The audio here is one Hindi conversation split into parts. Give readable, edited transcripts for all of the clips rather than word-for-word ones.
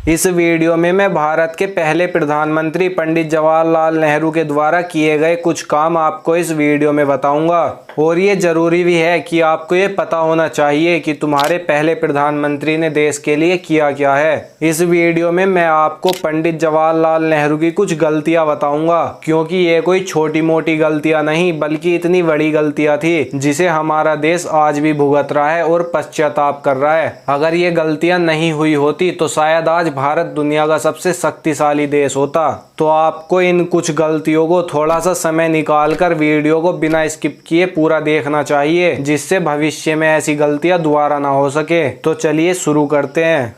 इस वीडियो में मैं भारत के पहले प्रधानमंत्री पंडित जवाहरलाल नेहरू के द्वारा किए गए कुछ काम आपको इस वीडियो में बताऊंगा। और ये जरूरी भी है कि आपको ये पता होना चाहिए कि तुम्हारे पहले प्रधानमंत्री ने देश के लिए किया क्या है। इस वीडियो में मैं आपको पंडित जवाहरलाल नेहरू की कुछ गलतियां बताऊंगा, क्योंकि ये कोई छोटी मोटी गलतियां नहीं बल्कि इतनी बड़ी गलतियां थी जिसे हमारा देश आज भी भुगत रहा है और पश्चाताप कर रहा है। अगर ये गलतियां नहीं हुई होती तो शायद आज भारत दुनिया का सबसे शक्तिशाली देश होता। तो आपको इन कुछ गलतियों को थोड़ा सा समय निकालकर वीडियो को बिना स्किप किए पूरा देखना चाहिए, जिससे भविष्य में ऐसी गलतियां दोबारा ना हो सके। तो चलिए शुरू करते हैं।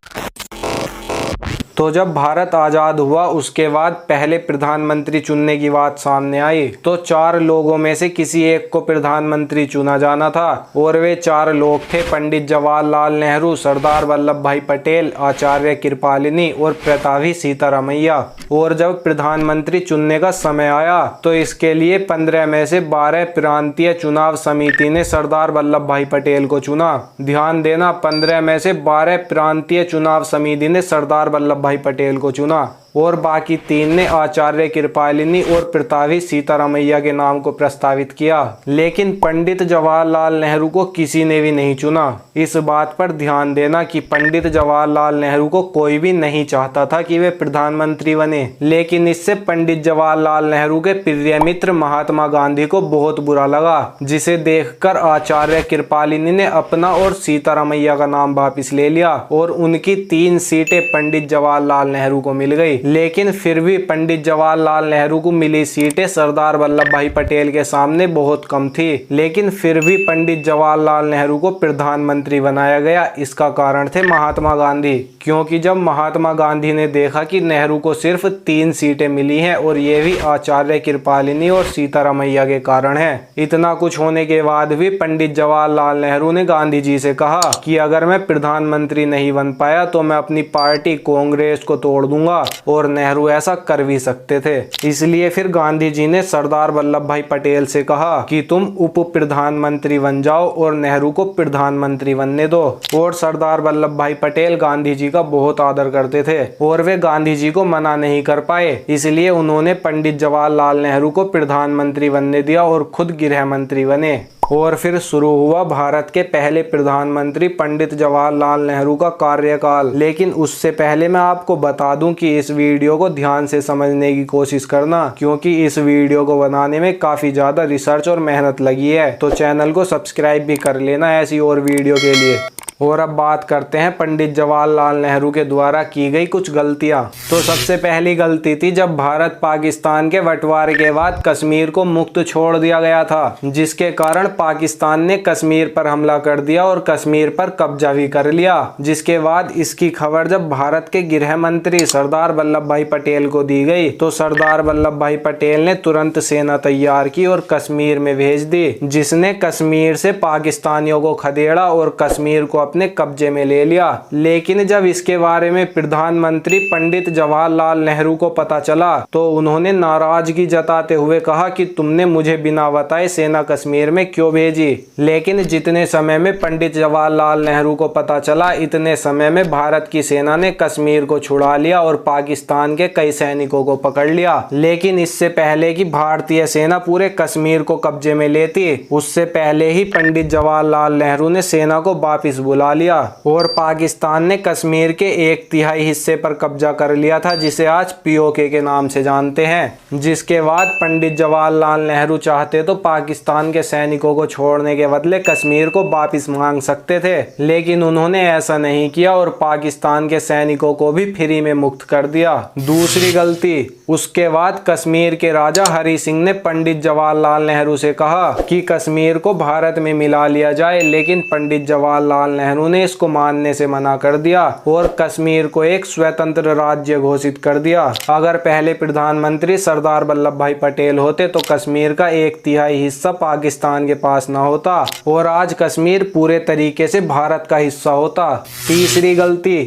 तो जब भारत आज़ाद हुआ उसके बाद पहले प्रधानमंत्री चुनने की बात सामने आई तो 4 लोगों में से किसी एक को प्रधानमंत्री चुना जाना था, और वे 4 लोग थे पंडित जवाहरलाल नेहरू, सरदार वल्लभ भाई पटेल, आचार्य कृपलानी और प्रतापी सीतारामैया। और जब प्रधानमंत्री चुनने का समय आया तो इसके लिए 15 में से 12 प्रांतीय चुनाव समिति ने सरदार वल्लभ भाई पटेल को चुना। ध्यान देना, 15 में से 12 प्रांतीय चुनाव समिति ने सरदार वल्लभ भाई पटेल को चुना और बाकी 3 ने आचार्य कृपलानी और प्रतापी सीतारामैया के नाम को प्रस्तावित किया। लेकिन पंडित जवाहरलाल नेहरू को किसी ने भी नहीं चुना। इस बात पर ध्यान देना कि पंडित जवाहरलाल नेहरू को कोई भी नहीं चाहता था कि वे प्रधानमंत्री बने, लेकिन इससे पंडित जवाहरलाल नेहरू के प्रिय मित्र महात्मा गांधी को बहुत बुरा लगा, जिसे देखकर आचार्य कृपलानी ने अपना और सीतारामैया का नाम वापस ले लिया और उनकी 3 सीटें पंडित जवाहरलाल नेहरू को मिल गई। लेकिन फिर भी पंडित जवाहरलाल नेहरू को मिली सीटें सरदार वल्लभ भाई पटेल के सामने बहुत कम थी। लेकिन फिर भी पंडित जवाहरलाल नेहरू को प्रधानमंत्री बनाया गया। इसका कारण थे महात्मा गांधी, क्योंकि जब महात्मा गांधी ने देखा कि नेहरू को सिर्फ 3 सीटें मिली हैं और ये भी आचार्य कृपलानी और सीतारामैया के कारण है। इतना कुछ होने के बाद भी पंडित जवाहरलाल नेहरू ने गांधी जी से कहा कि अगर मैं प्रधानमंत्री नहीं बन पाया तो मैं अपनी पार्टी कांग्रेस को तोड़ दूंगा, और नेहरू ऐसा कर भी सकते थे। इसलिए फिर गांधी जी ने सरदार वल्लभ भाई पटेल से कहा कि तुम उप प्रधानमंत्री बन जाओ और नेहरू को प्रधानमंत्री बनने दो। और सरदार वल्लभ भाई पटेल गांधी जी का बहुत आदर करते थे और वे गांधी जी को मना नहीं कर पाए, इसलिए उन्होंने पंडित जवाहरलाल नेहरू को प्रधानमंत्री बनने दिया और खुद गृह मंत्री बने। और फिर शुरू हुआ भारत के पहले प्रधानमंत्री पंडित जवाहरलाल नेहरू का कार्यकाल। लेकिन उससे पहले मैं आपको बता दूं कि इस वीडियो को ध्यान से समझने की कोशिश करना, क्योंकि इस वीडियो को बनाने में काफी ज्यादा रिसर्च और मेहनत लगी है। तो चैनल को सब्सक्राइब भी कर लेना ऐसी और वीडियो के लिए। और अब बात करते हैं पंडित जवाहरलाल नेहरू के द्वारा की गई कुछ गलतियां। तो सबसे पहली गलती थी जब भारत पाकिस्तान के बंटवारे के बाद कश्मीर को मुक्त छोड़ दिया गया था, जिसके कारण पाकिस्तान ने कश्मीर पर हमला कर दिया और कश्मीर पर कब्जा भी कर लिया। जिसके बाद इसकी खबर जब भारत के गृह मंत्री सरदार वल्लभ भाई पटेल को दी गई तो सरदार वल्लभ भाई पटेल ने तुरंत सेना तैयार की और कश्मीर में भेज दी, जिसने कश्मीर से पाकिस्तानियों को खदेड़ा और कश्मीर को अपने कब्जे में ले लिया। लेकिन जब इसके बारे में प्रधानमंत्री पंडित जवाहरलाल नेहरू को पता चला तो उन्होंने नाराजगी जताते हुए कहा कि तुमने मुझे बिना बताए सेना कश्मीर में क्यों भेजी। लेकिन जितने समय में पंडित जवाहरलाल नेहरू को पता चला इतने समय में भारत की सेना ने कश्मीर को छुड़ा लिया और पाकिस्तान के कई सैनिकों को पकड़ लिया। लेकिन इससे पहले कि भारतीय सेना पूरे कश्मीर को कब्जे में लेती, उससे पहले ही पंडित जवाहरलाल नेहरू ने सेना को वापस बुला लिया और पाकिस्तान ने कश्मीर के 1/3 हिस्से पर कब्जा कर लिया था, जिसे आज पीओके के नाम से जानते हैं। जिसके बाद पंडित जवाहरलाल नेहरू चाहते तो पाकिस्तान के सैनिकों को छोड़ने के बदले कश्मीर को वापस मांग सकते थे, लेकिन उन्होंने ऐसा नहीं किया और पाकिस्तान के सैनिकों को भी फ्री में मुक्त कर दिया। दूसरी गलती, उसके बाद कश्मीर के राजा हरि सिंह ने पंडित जवाहरलाल नेहरू से कहा कि कश्मीर को भारत में मिला लिया जाए, लेकिन पंडित जवाहरलाल नेहरू ने इसको मानने से मना कर दिया और कश्मीर को एक स्वतंत्र राज्य घोषित कर दिया। अगर पहले प्रधानमंत्री सरदार वल्लभ भाई पटेल होते तो कश्मीर का 1/3 हिस्सा पाकिस्तान के पास न होता और आज कश्मीर पूरे तरीके से भारत का हिस्सा होता। तीसरी गलती,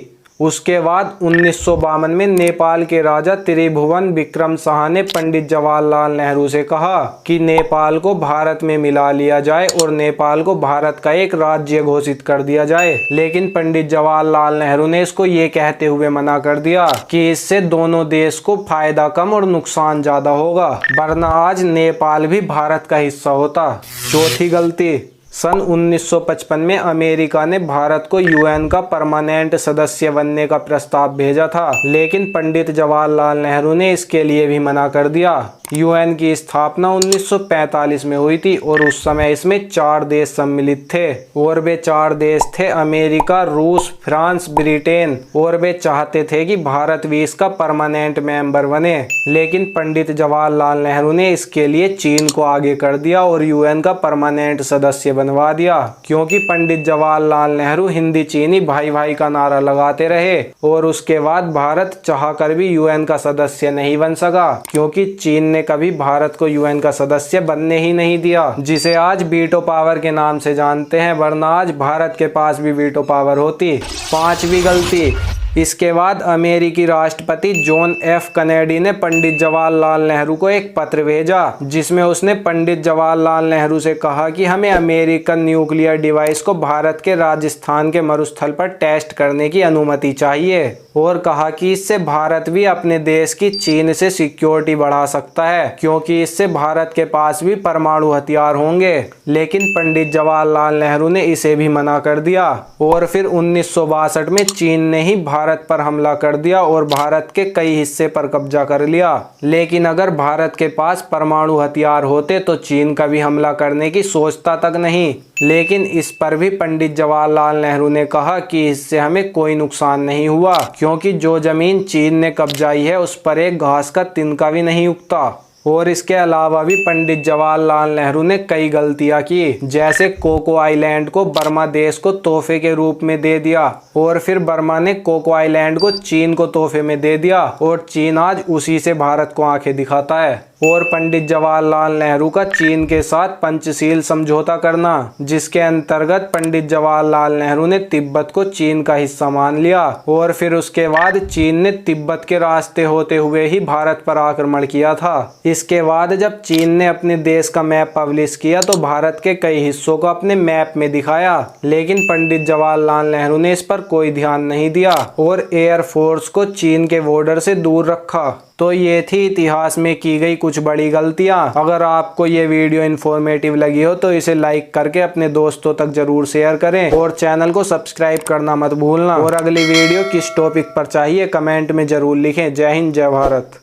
उसके बाद 1952 में नेपाल के राजा त्रिभुवन विक्रम शाह ने पंडित जवाहरलाल नेहरू से कहा कि नेपाल को भारत में मिला लिया जाए और नेपाल को भारत का एक राज्य घोषित कर दिया जाए। लेकिन पंडित जवाहरलाल नेहरू ने इसको ये कहते हुए मना कर दिया कि इससे दोनों देश को फायदा कम और नुकसान ज्यादा होगा, वरना आज नेपाल भी भारत का हिस्सा होता। चौथी गलती, सन 1955 में अमेरिका ने भारत को यूएन का परमानेंट सदस्य बनने का प्रस्ताव भेजा था, लेकिन पंडित जवाहरलाल नेहरू ने इसके लिए भी मना कर दिया। यूएन की स्थापना 1945 में हुई थी और उस समय इसमें 4 देश सम्मिलित थे और वे 4 देश थे अमेरिका, रूस, फ्रांस, ब्रिटेन, और वे चाहते थे कि भारत भी इसका परमानेंट मेंबर बने। लेकिन पंडित जवाहरलाल नेहरू ने इसके लिए चीन को आगे कर दिया और यूएन का परमानेंट सदस्य बनवा दिया, क्योंकि पंडित जवाहरलाल नेहरू हिंदी चीनी भाई भाई का नारा लगाते रहे और उसके बाद भारत चाहकर भी यूएन का सदस्य नहीं बन सका, क्योंकि चीन ने कभी भारत को यूएन का सदस्य बनने ही नहीं दिया, जिसे आज वीटो पावर के नाम से जानते हैं, वरना आज भारत के पास भी वीटो पावर होती। 5वीं गलती, इसके बाद अमेरिकी राष्ट्रपति जॉन एफ कैनेडी ने पंडित जवाहरलाल नेहरू को एक पत्र भेजा, जिसमें उसने पंडित जवाहरलाल नेहरू से कहा कि हमें अमेरिकन न्यूक्लियर डिवाइस को भारत के राजस्थान के मरुस्थल पर टेस्ट करने की अनुमति चाहिए और कहा कि इससे भारत भी अपने देश की चीन से सिक्योरिटी बढ़ा सकता है, क्योंकि इससे भारत के पास भी परमाणु हथियार होंगे। लेकिन पंडित जवाहरलाल नेहरू ने इसे भी मना कर दिया और फिर 1962 में चीन ने ही भारत पर हमला कर दिया और भारत के कई हिस्से पर कब्जा कर लिया। लेकिन अगर भारत के पास परमाणु हथियार होते तो चीन कभी हमला करने की सोचता तक नहीं। लेकिन इस पर भी पंडित जवाहरलाल नेहरू ने कहा कि इससे हमें कोई नुकसान नहीं हुआ, क्योंकि जो जमीन चीन ने कब्जाई है उस पर एक घास का तिनका भी नहीं उगता। और इसके अलावा भी पंडित जवाहरलाल नेहरू ने कई गलतियां की, जैसे कोको आइलैंड को बर्मा देश को तोहफे के रूप में दे दिया और फिर बर्मा ने कोको आइलैंड को चीन को तोहफे में दे दिया और चीन आज उसी से भारत को आंखें दिखाता है। और पंडित जवाहरलाल नेहरू का चीन के साथ पंचशील समझौता करना, जिसके अंतर्गत पंडित जवाहरलाल नेहरू ने तिब्बत को चीन का हिस्सा मान लिया और फिर उसके बाद चीन ने तिब्बत के रास्ते होते हुए ही भारत पर आक्रमण किया था। इसके बाद जब चीन ने अपने देश का मैप पब्लिश किया तो भारत के कई हिस्सों को अपने मैप में दिखाया, लेकिन पंडित जवाहरलाल नेहरू ने इस पर कोई ध्यान नहीं दिया और एयरफोर्स को चीन के बॉर्डर से दूर रखा। तो ये थी इतिहास में की गई कुछ बड़ी गलतियां। अगर आपको ये वीडियो इन्फॉर्मेटिव लगी हो तो इसे लाइक करके अपने दोस्तों तक जरूर शेयर करें और चैनल को सब्सक्राइब करना मत भूलना। और अगली वीडियो किस टॉपिक पर चाहिए कमेंट में जरूर लिखें। जय हिंद, जय भारत।